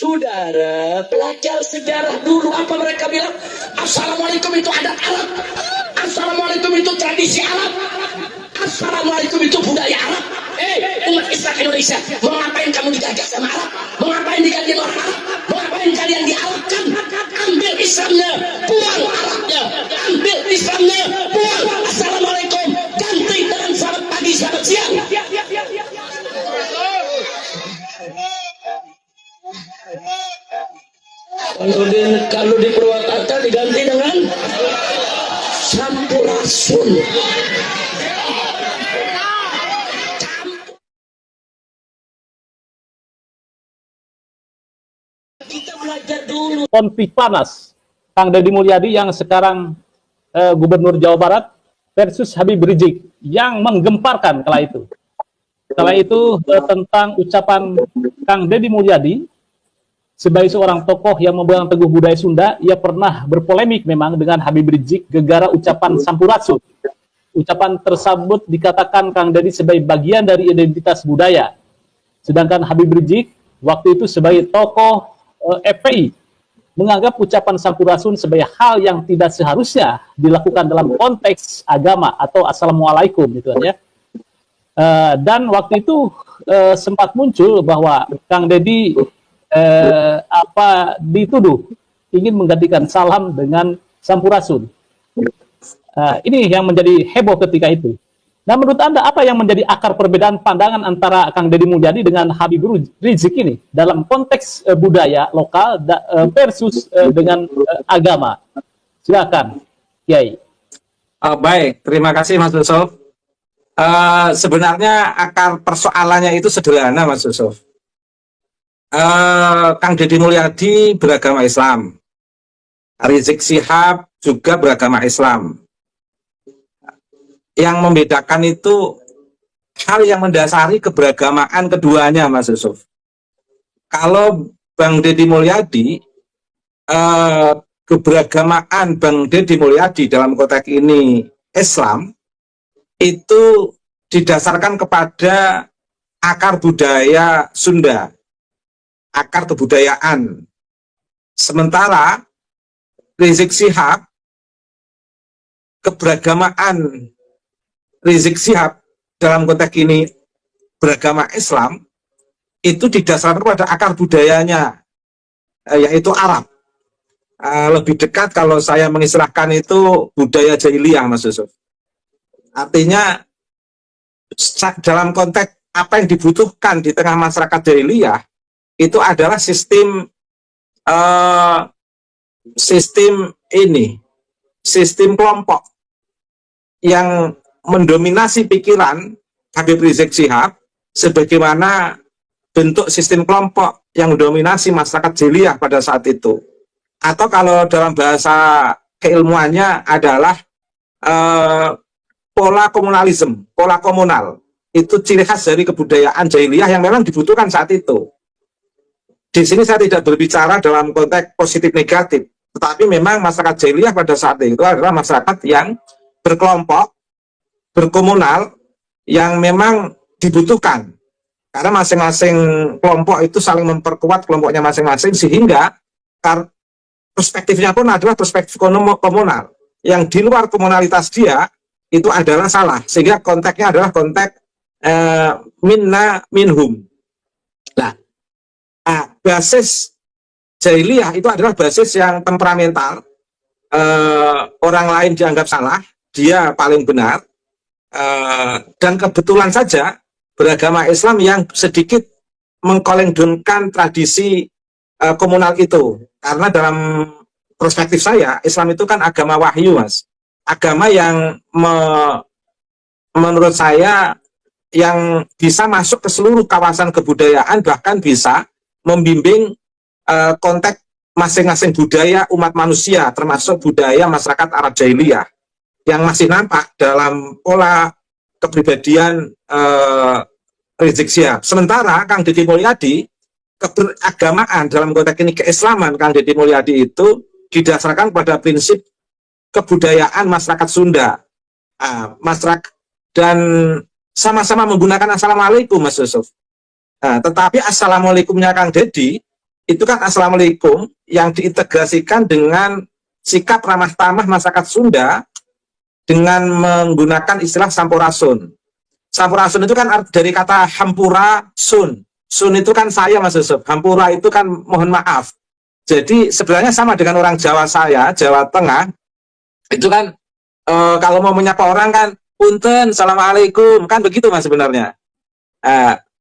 Saudara, belajar sejarah dulu apa mereka bilang? Assalamualaikum itu adat Arab. Assalamualaikum itu tradisi Arab. Assalamualaikum itu budaya Arab. Umat Islam Indonesia, mau ngapain kamu dijajah sama Arab? Mau ngapain diganti orang Arab? Mau ngapain kalian diarabkan? Ambil Islamnya, buang Arabnya. Ambil Islamnya, buang Assalamualaikum. Ganti dengan selamat pagi, selamat siang. Kalau di Purwakarta diganti dengan Sampurasun. Kita belajar dulu. Konflik panas Kang Deddy Mulyadi yang sekarang Gubernur Jawa Barat versus Habib Rizik yang menggemparkan kala itu. Kala itu tentang ucapan Kang Deddy Mulyadi sebagai seorang tokoh yang memegang teguh budaya Sunda. Ia pernah berpolemik memang dengan Habib Rizik gegara ucapan Sampurasun. Ucapan tersebut dikatakan Kang Deddy sebagai bagian dari identitas budaya. Sedangkan Habib Rizik waktu itu sebagai tokoh FPI menganggap ucapan Sampurasun sebagai hal yang tidak seharusnya dilakukan dalam konteks agama atau Assalamualaikum gitu ya. Dan waktu itu sempat muncul bahwa Kang Deddy dituduh ingin menggantikan salam dengan Sampurasun. Ini yang menjadi heboh ketika itu. Nah, menurut Anda apa yang menjadi akar perbedaan pandangan antara Kang Deddy Mulyadi dengan Habib Rizik ini dalam konteks budaya lokal versus dengan agama? Silakan, Kiai. Baik, terima kasih Mas Yusuf. Sebenarnya akar persoalannya itu sederhana, Mas Yusuf. Kang Deddy Mulyadi beragama Islam, Rizik Syihab juga beragama Islam. Yang membedakan itu hal yang mendasari keberagamaan keduanya, Mas Yusuf. Kalau Bang Deddy Mulyadi, keberagamaan Bang Deddy Mulyadi dalam konteks ini Islam, itu didasarkan kepada akar budaya Sunda, akar kebudayaan. Sementara Rizik Syihab, keberagamaan Rizik Syihab dalam konteks ini beragama Islam itu didasarkan pada akar budayanya, yaitu Arab. Lebih dekat kalau saya mengistilahkan itu budaya jahiliyah, Mas Yusuf. Artinya dalam konteks apa yang dibutuhkan di tengah masyarakat jahiliyah itu adalah sistem kelompok yang mendominasi pikiran Habib Rizik Syihab sebagaimana bentuk sistem kelompok yang mendominasi masyarakat jahiliyah pada saat itu. Atau kalau dalam bahasa keilmuannya adalah pola komunalisme, pola komunal. Itu ciri khas dari kebudayaan jahiliyah yang memang dibutuhkan saat itu. Di sini saya tidak berbicara dalam konteks positif negatif, tetapi memang masyarakat jahiliyah pada saat itu adalah masyarakat yang berkelompok, berkomunal, yang memang dibutuhkan. Karena masing-masing kelompok itu saling memperkuat kelompoknya masing-masing, sehingga perspektifnya pun adalah perspektif komunal. Yang di luar komunalitas dia, itu adalah salah. Sehingga konteksnya adalah konteks minna minhum. Nah, basis jahiliyah itu adalah basis yang temperamental. Orang lain dianggap salah, dia paling benar. Dan kebetulan saja beragama Islam yang sedikit mengkolengdonkan tradisi komunal itu. Karena dalam perspektif saya, Islam itu kan agama wahyu, Mas. Agama yang menurut saya yang bisa masuk ke seluruh kawasan kebudayaan, bahkan bisa membimbing konteks masing-masing budaya umat manusia, termasuk budaya masyarakat Arab jahiliyah yang masih nampak dalam pola kepribadian Rizik Syihab. Sementara Kang Deddy Mulyadi, keberagamaan dalam konteks ini keislaman Kang Deddy Mulyadi itu didasarkan pada prinsip kebudayaan masyarakat Sunda, masyarakat, dan sama-sama menggunakan Assalamualaikum, Mas Yusuf. Tetapi Assalamualaikumnya Kang Deddy itu kan assalamualaikum yang diintegrasikan dengan sikap ramah tamah masyarakat Sunda dengan menggunakan istilah sampurasun. Sampurasun itu kan dari kata hampura sun. Sun itu kan saya, Mas Yusuf. Hampura itu kan mohon maaf. Jadi sebenarnya sama dengan orang Jawa saya, Jawa Tengah, itu kan kalau mau menyapa orang kan, punten, assalamualaikum, kan begitu Mas sebenarnya.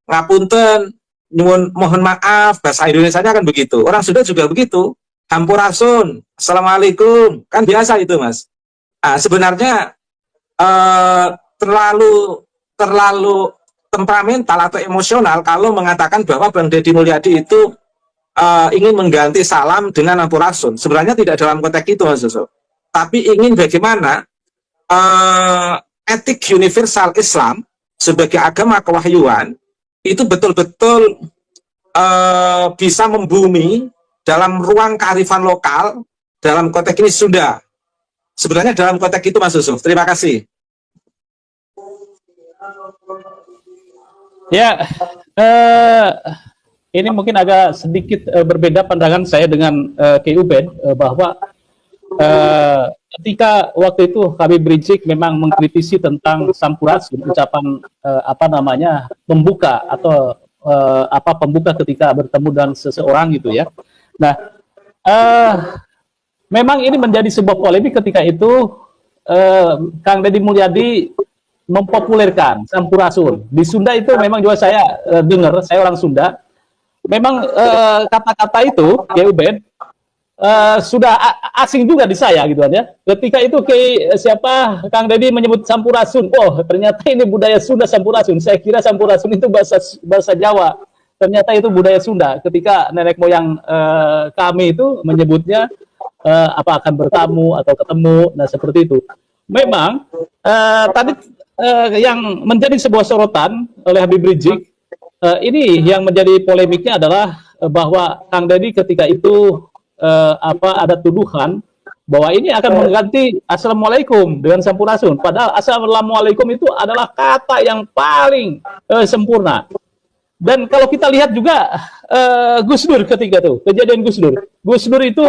Ngapunten, nyuwun mohon maaf, bahasa Indonesianya kan begitu. Orang Sunda juga begitu. Hampurasun, assalamualaikum, kan biasa itu Mas. Sebenarnya terlalu temperamental atau emosional kalau mengatakan bahwa Bang Deddy Mulyadi itu ingin mengganti salam dengan hampurasun. Sebenarnya tidak dalam konteks itu Mas Yusuf. Tapi ingin bagaimana etik universal Islam sebagai agama kewahyuan itu betul-betul bisa membumi dalam ruang kearifan lokal dalam konteks ini Sunda. Sebenarnya dalam konteks itu Mas Yusuf. Terima kasih. Ya, ini mungkin agak sedikit berbeda pandangan saya dengan Ki Ubed bahwa ketika waktu itu Habib Rizik memang mengkritisi tentang sampurasun, ucapan pembuka atau pembuka ketika bertemu dengan seseorang gitu ya. Nah, memang ini menjadi sebuah polemik ketika itu Kang Deddy Mulyadi mempopulerkan sampurasun. Di Sunda itu memang juga saya dengar, saya orang Sunda, memang kata-kata itu, Ki Ubed, sudah asing juga di saya gitu aja. Ketika itu Kang Deddy menyebut sampurasun, oh ternyata ini budaya Sunda sampurasun. Saya kira sampurasun itu bahasa Jawa. Ternyata itu budaya Sunda. Ketika nenek moyang kami itu menyebutnya akan bertamu atau ketemu, nah seperti itu. Memang tadi yang menjadi sebuah sorotan oleh Habib Rizik, ini yang menjadi polemiknya adalah bahwa Kang Deddy ketika itu ada tuduhan bahwa ini akan mengganti assalamualaikum dengan sampurasun. Padahal assalamualaikum itu adalah kata yang paling sempurna. Dan kalau kita lihat juga Gus Dur ketika itu, kejadian Gus Dur itu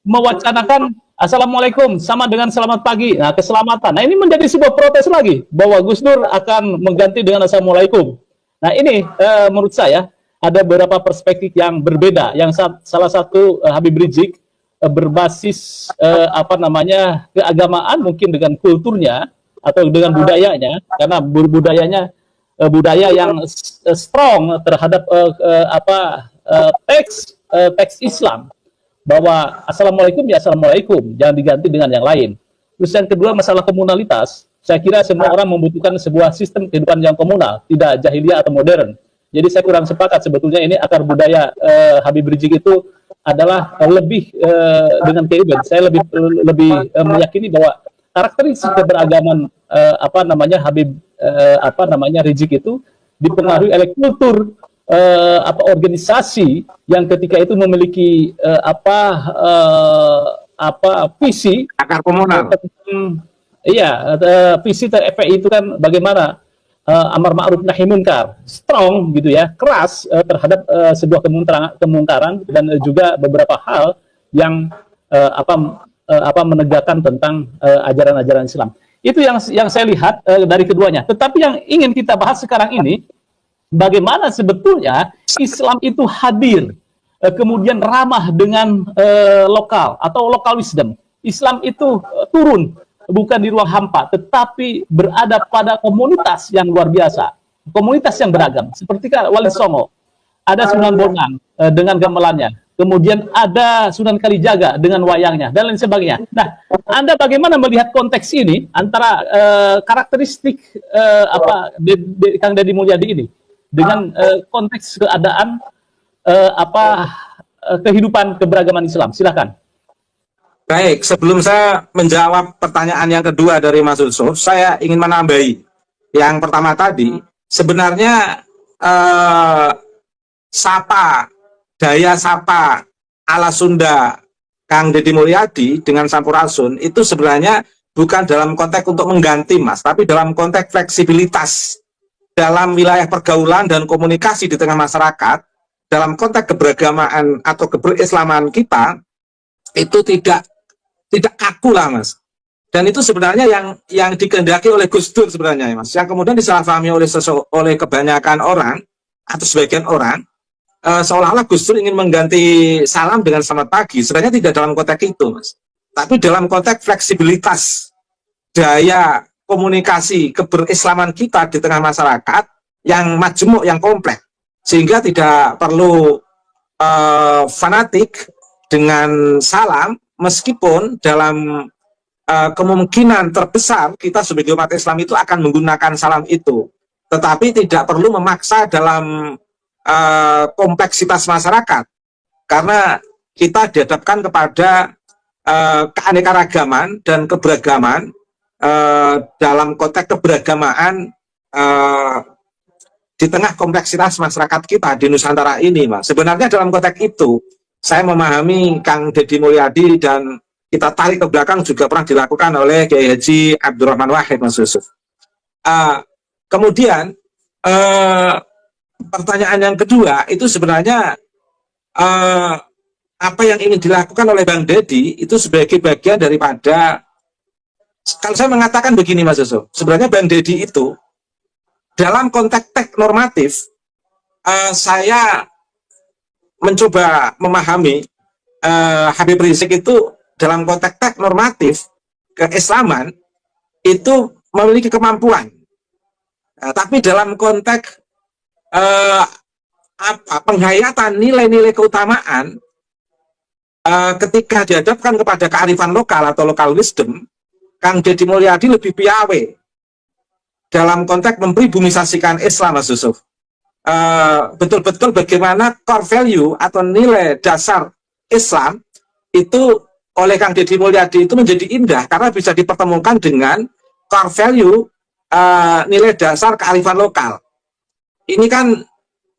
mewacanakan assalamualaikum sama dengan selamat pagi. Nah, keselamatan. Nah, ini menjadi sebuah protes lagi bahwa Gus Dur akan mengganti dengan assalamualaikum. Nah, ini menurut saya ada beberapa perspektif yang berbeda. Yang salah satu Habib Rizik berbasis keagamaan mungkin dengan kulturnya atau dengan budayanya, karena budaya yang strong terhadap teks Islam, bahwa assalamualaikum ya assalamualaikum, jangan diganti dengan yang lain. Terus yang kedua, masalah komunalitas. Saya kira semua orang membutuhkan sebuah sistem kehidupan yang komunal, tidak jahiliyah atau modern. Jadi saya kurang sepakat sebetulnya ini akar budaya Habib Rizik itu adalah lebih dengan kehidupan. Saya lebih meyakini bahwa karakteristik keberagaman Habib Rizik itu dipengaruhi oleh kultur organisasi yang ketika itu memiliki visi akar komunal. Visi FPI itu kan bagaimana amar ma'ruf nahi munkar, strong gitu ya, keras terhadap sebuah kemungkaran dan juga beberapa hal yang menegakkan tentang ajaran-ajaran Islam. Itu yang saya lihat dari keduanya. Tetapi yang ingin kita bahas sekarang ini, bagaimana sebetulnya Islam itu hadir, kemudian ramah dengan lokal atau local wisdom. Islam itu turun, bukan di ruang hampa, tetapi berada pada komunitas yang luar biasa, komunitas yang beragam. Seperti Wali Songo, ada Sunan Bonang dengan gamelannya, kemudian ada Sunan Kalijaga dengan wayangnya, dan lain sebagainya. Nah, Anda bagaimana melihat konteks ini antara karakteristik Kang Deddy Mulyadi ini dengan konteks keadaan kehidupan keberagaman Islam? Silakan. Baik, sebelum saya menjawab pertanyaan yang kedua dari Mas Yusuf, saya ingin menambahi yang pertama tadi. Sebenarnya daya sapa ala Sunda Kang Deddy Mulyadi dengan sampurasun itu sebenarnya bukan dalam konteks untuk mengganti Mas, tapi dalam konteks fleksibilitas dalam wilayah pergaulan dan komunikasi di tengah masyarakat. dalam konteks keberagamaan atau keberislaman kita itu tidak kaku lah Mas. Dan itu sebenarnya yang dikehendaki oleh Gus Dur sebenarnya ya Mas, yang kemudian disalahpahami oleh kebanyakan orang atau sebagian orang, seolah-olah Gus Dur ingin mengganti salam dengan selamat pagi. Sebenarnya tidak dalam konteks itu Mas, tapi dalam konteks fleksibilitas daya komunikasi keberislaman kita di tengah masyarakat yang majemuk, yang kompleks, sehingga tidak perlu fanatik dengan salam, meskipun dalam kemungkinan terbesar kita sebagai umat Islam itu akan menggunakan salam itu, tetapi tidak perlu memaksa dalam kompleksitas masyarakat, karena kita dihadapkan kepada keanekaragaman dan keberagaman dalam konteks keberagamaan di tengah kompleksitas masyarakat kita di Nusantara ini Mas. Sebenarnya dalam konteks itu saya memahami Kang Deddy Mulyadi, dan kita tarik ke belakang juga pernah dilakukan oleh Kiai Haji Abdurrahman Wahid Mas Yusuf. Kemudian pertanyaan yang kedua itu sebenarnya apa yang ingin dilakukan oleh Bang Deddy itu sebagai bagian daripada, kalau saya mengatakan begini Mas Yusuf, sebenarnya Bang Deddy itu dalam konteks teks normatif, saya mencoba memahami Habib Rizik itu dalam konteks teks normatif keislaman itu memiliki kemampuan, tapi dalam konteks penghayatan nilai-nilai keutamaan, ketika dihadapkan kepada kearifan lokal atau local wisdom, Kang Deddy Mulyadi lebih piawe dalam konteks mempribumisasikan Islam Mas Yusuf. Betul-betul bagaimana core value atau nilai dasar Islam itu oleh Kang Deddy Mulyadi itu menjadi indah karena bisa dipertemukan dengan core value nilai dasar kearifan lokal. Ini kan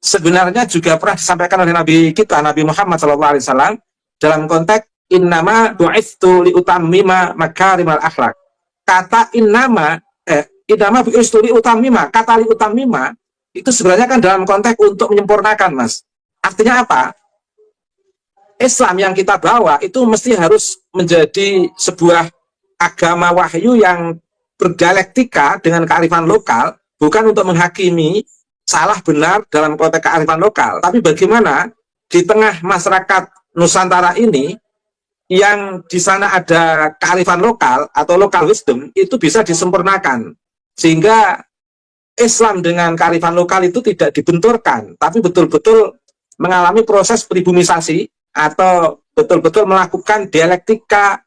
sebenarnya juga pernah disampaikan oleh Nabi kita, Nabi Muhammad SAW, dalam konteks innama bu'itsu liutammima makarimal akhlak. Kata innama bu'itsu liutammima, kata liutammima itu sebenarnya kan dalam konteks untuk menyempurnakan Mas. Artinya apa? Islam yang kita bawa itu mesti harus menjadi sebuah agama wahyu yang berdialektika dengan kearifan lokal, bukan untuk menghakimi salah benar dalam konteks kearifan lokal, tapi bagaimana di tengah masyarakat Nusantara ini yang di sana ada kearifan lokal atau local wisdom itu bisa disempurnakan, sehingga Islam dengan kearifan lokal itu tidak dibenturkan, tapi betul-betul mengalami proses pribumisasi atau betul-betul melakukan dialektika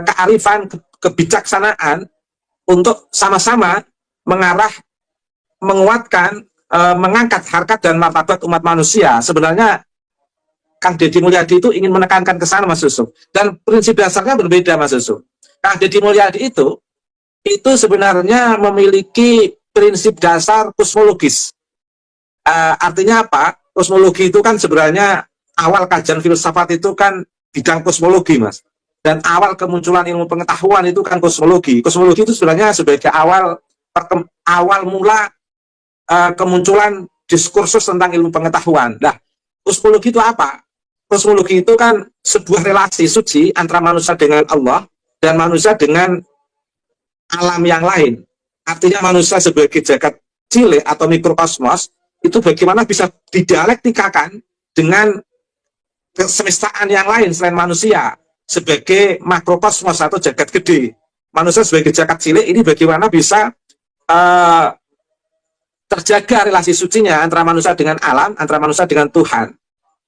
kearifan, kebijaksanaan untuk sama-sama mengarah, menguatkan, mengangkat harkat dan martabat umat manusia. Sebenarnya Kang Deddy Mulyadi itu ingin menekankan ke sana Mas Yusuf, dan prinsip dasarnya berbeda Mas Yusuf. Kang Deddy Mulyadi itu sebenarnya memiliki prinsip dasar kosmologis. Artinya apa? Kosmologi itu kan sebenarnya awal kajian filsafat itu kan bidang kosmologi Mas, dan awal kemunculan ilmu pengetahuan itu kan kosmologi. Kosmologi itu sebenarnya sebagai awal mula kemunculan diskursus tentang ilmu pengetahuan. Nah, kosmologi itu apa? Kosmologi itu kan sebuah relasi suci antara manusia dengan Allah dan manusia dengan alam yang lain. Artinya manusia sebagai jagat cilik atau mikrokosmos itu bagaimana bisa didialektikakan dengan kesemestaan yang lain selain manusia sebagai makrokosmos atau jagat gede. Manusia sebagai jagat cilik ini bagaimana bisa terjaga relasi sucinya antara manusia dengan alam, antara manusia dengan Tuhan.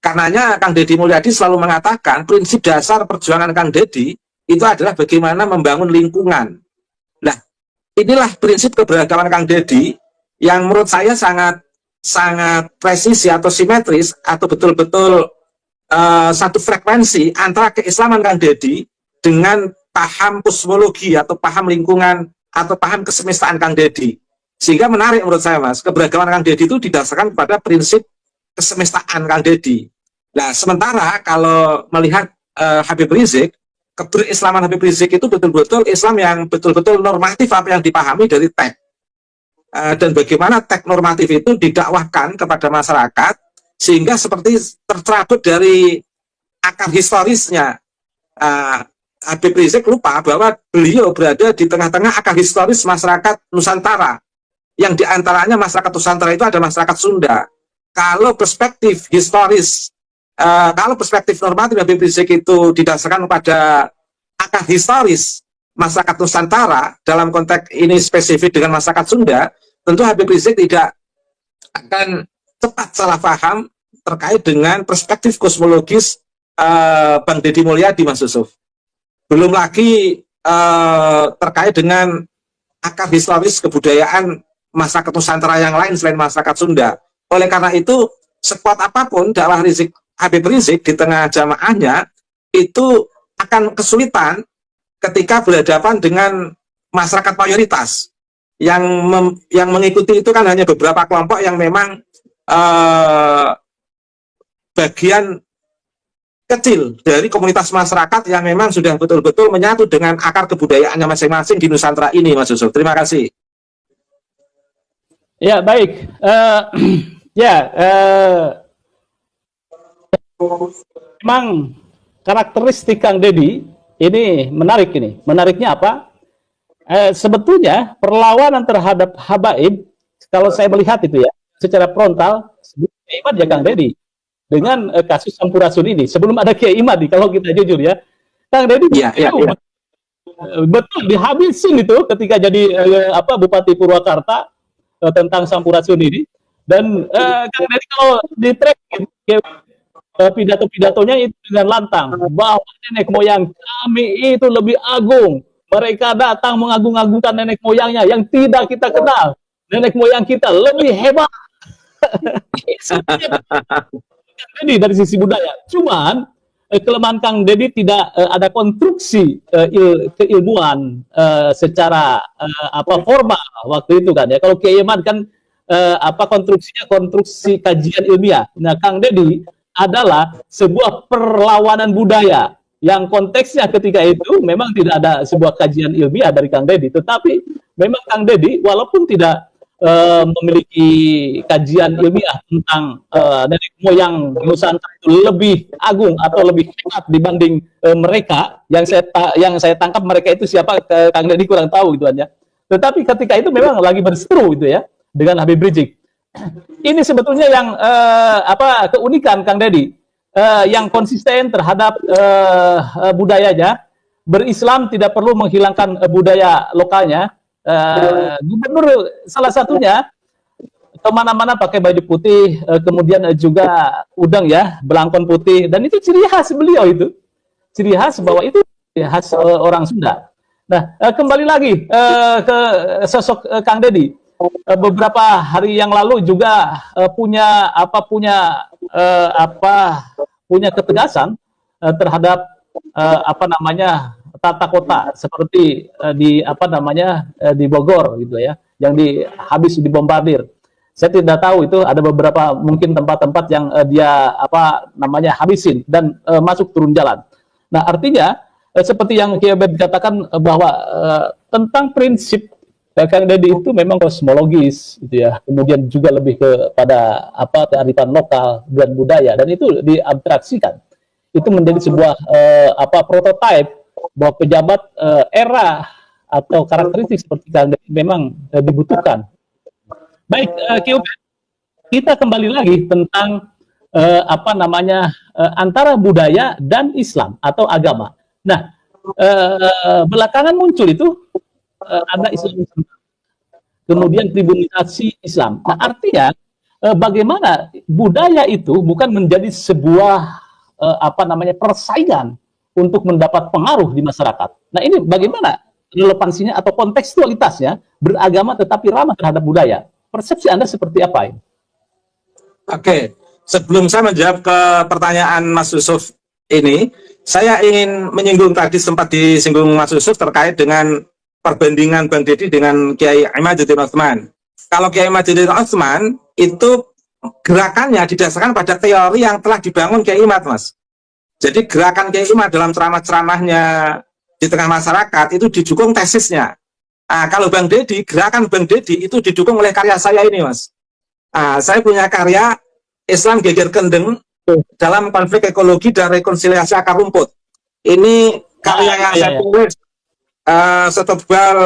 Karenanya Kang Deddy Mulyadi selalu mengatakan prinsip dasar perjuangan Kang Deddy itu adalah bagaimana membangun lingkungan. Nah, inilah prinsip keberagaman Kang Deddy yang menurut saya sangat presisi atau simetris atau betul-betul satu frekuensi antara keislaman Kang Deddy dengan paham kosmologi atau paham lingkungan atau paham kesemestaan Kang Deddy. Sehingga menarik menurut saya Mas, keberagaman Kang Deddy itu didasarkan pada prinsip kesemestaan Kang Deddy. Nah, sementara kalau melihat Habib Rizik, keberislaman Habib Rizik itu betul-betul Islam yang betul-betul normatif apa yang dipahami dari teks. Dan bagaimana teks normatif itu didakwahkan kepada masyarakat sehingga seperti tercerabut dari akar historisnya. Habib Rizik lupa bahwa beliau berada di tengah-tengah akar historis masyarakat Nusantara, yang diantaranya masyarakat Nusantara itu ada masyarakat Sunda. Kalau perspektif historis, kalau perspektif normatif Habib Rizik itu didasarkan pada akar historis masyarakat Nusantara, dalam konteks ini spesifik dengan masyarakat Sunda, tentu Habib Rizik tidak akan cepat salah paham terkait dengan perspektif kosmologis Bang Deddy Mulyadi, Mas Yusuf. Belum lagi terkait dengan akar historis kebudayaan masyarakat Nusantara yang lain selain masyarakat Sunda. Oleh karena itu, sekuat apapun dakwah Habib Rizik di tengah jamaahnya, itu akan kesulitan ketika berhadapan dengan masyarakat mayoritas. Yang mengikuti itu kan hanya beberapa kelompok yang memang bagian kecil dari komunitas masyarakat yang memang sudah betul-betul menyatu dengan akar kebudayaannya masing-masing di Nusantara ini, Mas Yusuf. Terima kasih. Ya, baik. Memang karakteristik Kang Deddy ini menarik ini. Menariknya apa? Sebetulnya perlawanan terhadap habaib, kalau saya melihat itu ya, secara frontal, hebat ya Kang Deddy. Dengan kasus Sampurasun ini, sebelum ada Kiai Imad, kalau kita jujur ya, Kang Deddy betul dihabisin itu ketika jadi Bupati Purwakarta tentang Sampurasun ini. Dan Kang Deddy kalau di track pidato-pidatonya itu dengan lantang bahwa nenek moyang kami itu lebih agung, mereka datang mengagung-agungkan nenek moyangnya yang tidak kita kenal, nenek moyang kita lebih hebat. Deddy dari sisi budaya, cuman kelemahan Kang Deddy tidak ada konstruksi keilmuan secara formal waktu itu kan ya. Kalau Kiai Imad kan konstruksinya konstruksi kajian ilmiah. Nah, Kang Deddy adalah sebuah perlawanan budaya yang konteksnya ketika itu memang tidak ada sebuah kajian ilmiah dari Kang Deddy, tetapi memang Kang Deddy walaupun tidak memiliki kajian ilmiah tentang nenek moyang Nusantara itu lebih agung atau lebih hebat dibanding mereka, yang saya tangkap mereka itu siapa, Kang Deddy kurang tahu gitu aja. Tetapi ketika itu memang lagi berseteru itu ya dengan Habib Rizik. Ini sebetulnya yang keunikan Kang Deddy, yang konsisten terhadap budayanya, berislam tidak perlu menghilangkan budaya lokalnya. Gubernur salah satunya kemana-mana pakai baju putih, kemudian juga udang ya, belangkon putih, dan itu ciri khas beliau, itu ciri khas bahwa itu ciri khas orang Sunda. Nah, kembali lagi ke sosok Kang Deddy. Beberapa hari yang lalu juga punya ketegasan terhadap tata kota seperti di Bogor gitu ya, yang habis dibombardir. Saya tidak tahu itu ada beberapa mungkin tempat-tempat yang dia habisin dan masuk turun jalan. Nah, artinya seperti yang Kiai Abed katakan bahwa tentang prinsip Kang Deddy itu memang kosmologis gitu ya. Kemudian juga lebih kepada kearifan lokal dan budaya, dan itu diabstraksikan. Itu menjadi sebuah prototipe bahwa pejabat era atau karakteristik seperti Kang Deddy memang dibutuhkan. Baik, kita kembali lagi tentang antara budaya dan Islam atau agama. Nah, belakangan muncul itu ada Islam, kemudian tribunisasi Islam. Nah, artinya bagaimana budaya itu bukan menjadi sebuah persaingan untuk mendapat pengaruh di masyarakat. Nah, ini bagaimana relevansinya atau kontekstualitasnya beragama tetapi ramah terhadap budaya? Persepsi Anda seperti apa ini? Oke, sebelum saya menjawab ke pertanyaan Mas Yusuf ini, saya ingin menyinggung tadi sempat disinggung Mas Yusuf terkait dengan perbandingan Bang Deddy dengan Kiai Imaduddin Utsman. Kalau Kiai Imaduddin Utsman itu gerakannya didasarkan pada teori yang telah dibangun Kiai Imad, Mas. Jadi gerakan Kiai Imad dalam ceramah-ceramahnya di tengah masyarakat itu didukung tesisnya. Kalau Bang Deddy, gerakan Bang Deddy itu didukung oleh karya saya ini, Mas. Saya punya karya Islam geger kendeng dalam konflik ekologi dan rekonsiliasi akar rumput. Ini karya yang saya tulis setebal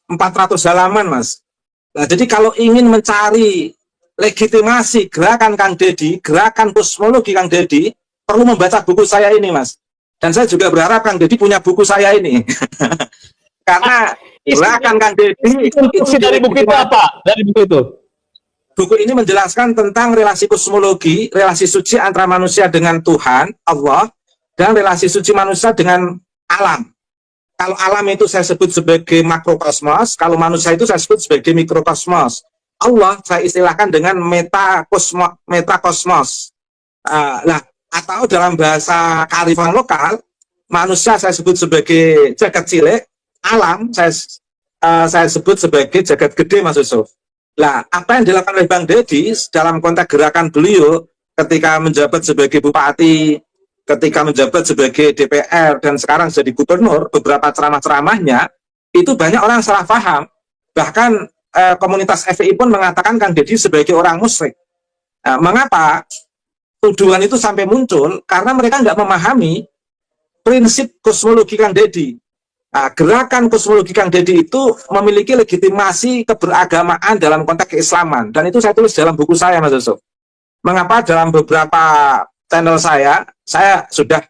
400 halaman, Mas. Nah, jadi kalau ingin mencari legitimasi gerakan Kang Deddy, gerakan kosmologi Kang Deddy, perlu membaca buku saya ini, Mas. Dan saya juga berharap Kang Deddy punya buku saya ini. Karena gerakan Kang Deddy itu dari buku itu apa? Dari buku itu. Buku ini menjelaskan tentang relasi kosmologi, relasi suci antara manusia dengan Tuhan, Allah, dan relasi suci manusia dengan alam. Kalau alam itu saya sebut sebagai makrokosmos, kalau manusia itu saya sebut sebagai mikrokosmos. Allah saya istilahkan dengan metakosmos. Atau dalam bahasa kearifan lokal, manusia saya sebut sebagai jagat cilik, alam saya sebut sebagai jagat gede, Mas Yusuf. Nah, apa yang dilakukan oleh Bang Deddy dalam konteks gerakan beliau ketika menjabat sebagai bupati, ketika menjabat sebagai DPR, dan sekarang jadi gubernur, beberapa ceramah-ceramahnya, itu banyak orang salah paham. Bahkan komunitas FPI pun mengatakan Kang Deddy sebagai orang musyrik. Mengapa tuduhan itu sampai muncul? Karena mereka nggak memahami prinsip kosmologi Kang Deddy. Gerakan kosmologi Kang Deddy itu memiliki legitimasi keberagamaan dalam konteks keislaman, dan itu saya tulis dalam buku saya, Mas Yusuf. Mengapa dalam beberapa channel saya sudah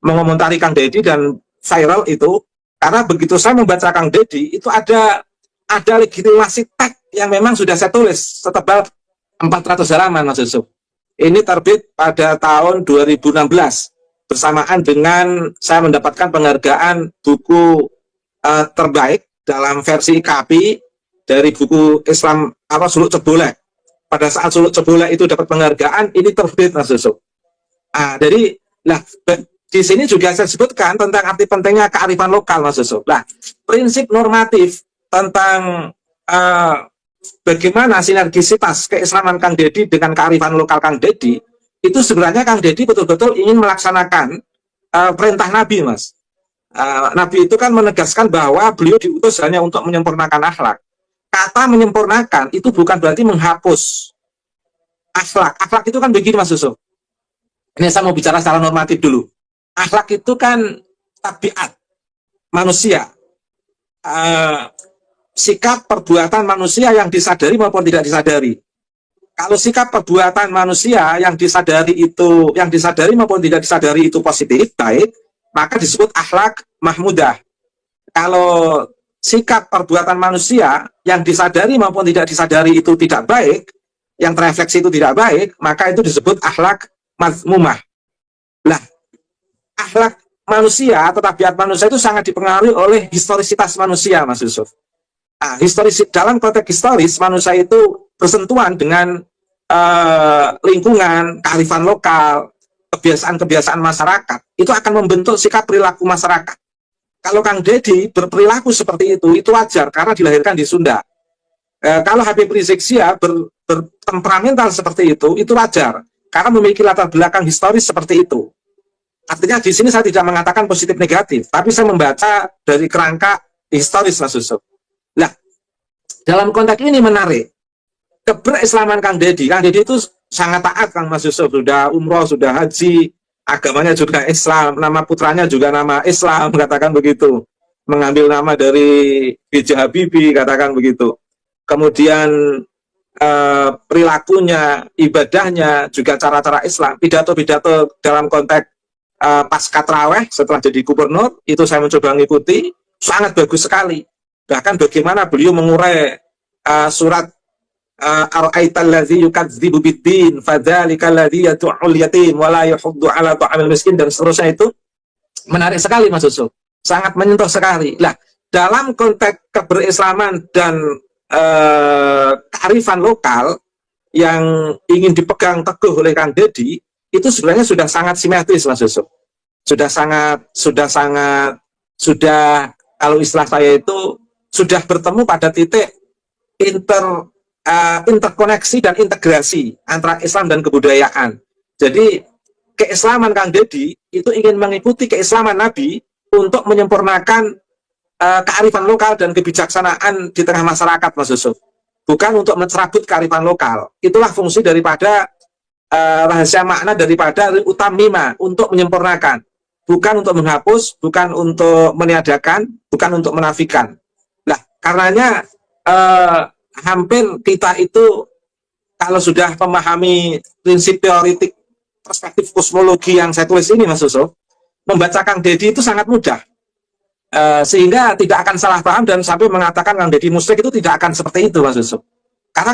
mengomentari Kang Deddy dan viral itu, karena begitu saya membaca Kang Deddy itu ada legitimasi teks yang memang sudah saya tulis setebal 400 halaman, Mas Yusuf. Ini terbit pada tahun 2016 bersamaan dengan saya mendapatkan penghargaan buku terbaik dalam versi KAPI dari buku Islam Suluk Cebolek. Pada saat Suluk Cebolek itu dapat penghargaan, ini terbit, Mas Yusuf. Jadi di sini juga saya sebutkan tentang arti pentingnya kearifan lokal, Mas Yusuf. Prinsip normatif tentang bagaimana sinergisitas keislaman Kang Deddy dengan kearifan lokal Kang Deddy, itu sebenarnya Kang Deddy betul-betul ingin melaksanakan perintah Nabi, Mas. Nabi itu kan menegaskan bahwa beliau diutus hanya untuk menyempurnakan akhlak. Kata menyempurnakan itu bukan berarti menghapus akhlak. Akhlak itu kan begini, Mas Yusuf. Ini saya mau bicara secara normatif dulu. Akhlak itu kan tabiat manusia. Sikap perbuatan manusia yang disadari maupun tidak disadari. Kalau sikap perbuatan manusia yang disadari maupun tidak disadari itu positif, baik, maka disebut akhlak mahmudah. Kalau sikap perbuatan manusia yang disadari maupun tidak disadari itu tidak baik, yang terefleksi itu tidak baik, maka itu disebut akhlak mazmumah. Akhlak manusia atau tabiat manusia itu sangat dipengaruhi oleh historisitas manusia, Mas Yusuf. Dalam konteks historis, manusia itu bersentuhan dengan lingkungan, kearifan lokal, kebiasaan-kebiasaan masyarakat, itu akan membentuk sikap perilaku masyarakat. Kalau Kang Deddy berperilaku seperti itu wajar karena dilahirkan di Sunda. Kalau Habib Rizik Syihab bertemperamental seperti itu wajar karena memiliki latar belakang historis seperti itu. Artinya di sini saya tidak mengatakan positif negatif, tapi saya membaca dari kerangka historis, Mas Yusuf. Dalam konteks ini menarik, keberislaman Kang Deddy itu sangat taat, Kang Mas Yusuf, sudah umroh, sudah haji, agamanya juga Islam, nama putranya juga nama Islam, katakan begitu, mengambil nama dari B.J. Habibie, katakan begitu. Kemudian perilakunya, ibadahnya, juga cara-cara Islam, pidato-pidato dalam konteks pasca traweh setelah jadi gubernur, itu saya mencoba mengikuti, sangat bagus sekali. Bahkan bagaimana beliau mengurai surat ara'aital ladzi yukadzibu biddin fadzalikal ladzi yad'ul yatim wa la yahuddu 'ala ta'amil miskin, dan seterusnya, itu menarik sekali, Mas Yusuf. Sangat menyentuh sekali. Dalam konteks keberislaman dan kearifan lokal yang ingin dipegang teguh oleh Kang Deddy, itu sebenarnya sudah sangat simetris, Mas Yusuf. Kalau istilah saya itu sudah bertemu pada titik interkoneksi dan integrasi antara Islam dan kebudayaan. Jadi keislaman Kang Deddy itu ingin mengikuti keislaman Nabi untuk menyempurnakan kearifan lokal dan kebijaksanaan di tengah masyarakat, Mas Yusuf. Bukan untuk mencerabut kearifan lokal. Itulah fungsi daripada rahasia makna daripada utamima, untuk menyempurnakan, bukan untuk menghapus, bukan untuk meniadakan, bukan untuk menafikan. Nah, karenanya hampir kita itu kalau sudah memahami prinsip teoritik perspektif kosmologi yang saya tulis ini, Mas Yusuf, membaca Kang Deddy itu sangat mudah. Sehingga tidak akan salah paham dan sampai mengatakan Kang Deddy musyrik, itu tidak akan seperti itu, Mas Yusuf. Karena